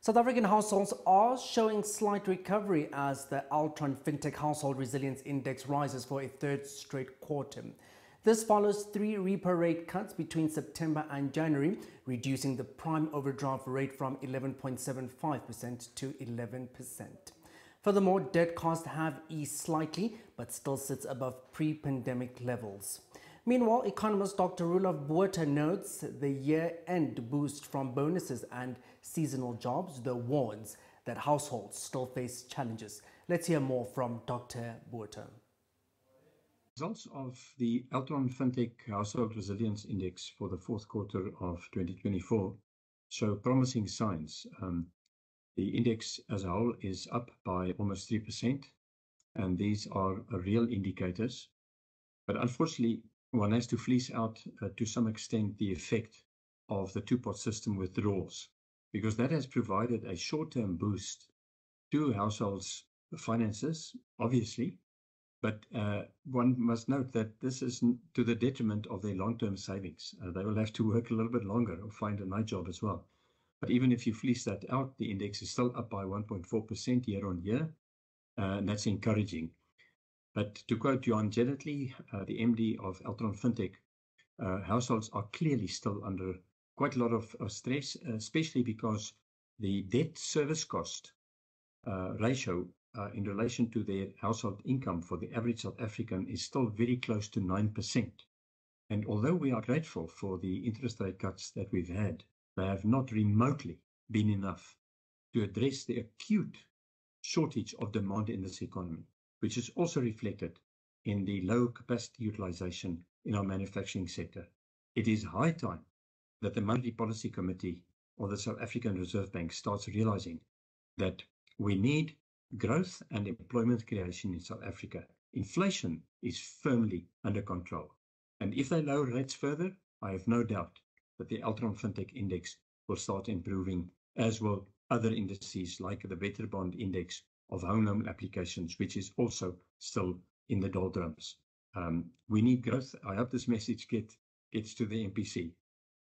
South African households are showing slight recovery as the Altron FinTech Household Resilience Index rises for a third straight quarter. This follows 3 repo rate cuts between September and January, reducing the prime overdraft rate from 11.75% to 11%. Furthermore, debt costs have eased slightly, but still sits above pre-pandemic levels. Meanwhile, economist Dr. Roelof Botha notes the year-end boost from bonuses and seasonal jobs, though warns that households still face challenges. Let's hear more from Dr. Botha. Results of the Altron FinTech Household Resilience Index for the fourth quarter of 2024 show promising signs. The index as a whole is up by almost 3%, and these are real indicators. But unfortunately, one has to fleece out to some extent the effect of the two-pot system withdrawals, because that has provided a short-term boost to households' finances, obviously. But one must note that this is to the detriment of their long-term savings. They will have to work a little bit longer or find a night job as well. But even if you fleece that out, the index is still up by 1.4% year on year, and that's encouraging. But to quote Johan Genetly, the MD of Altron FinTech, households are clearly still under quite a lot of stress, especially because the debt service cost ratio in relation to their household income for the average South African is still very close to 9%. And although we are grateful for the interest rate cuts that we've had, they have not remotely been enough to address the acute shortage of demand in this economy, which is also reflected in the low capacity utilization in our manufacturing sector. It is high time that the Monetary Policy Committee or the South African Reserve Bank starts realizing that we need growth and employment creation in South Africa. Inflation is firmly under control. And if they lower rates further, I have no doubt that the Altron FinTech Index will start improving, as will other indices like the Better Bond Index of home loan applications, which is also still in the doldrums. We need growth. I hope this message gets to the MPC.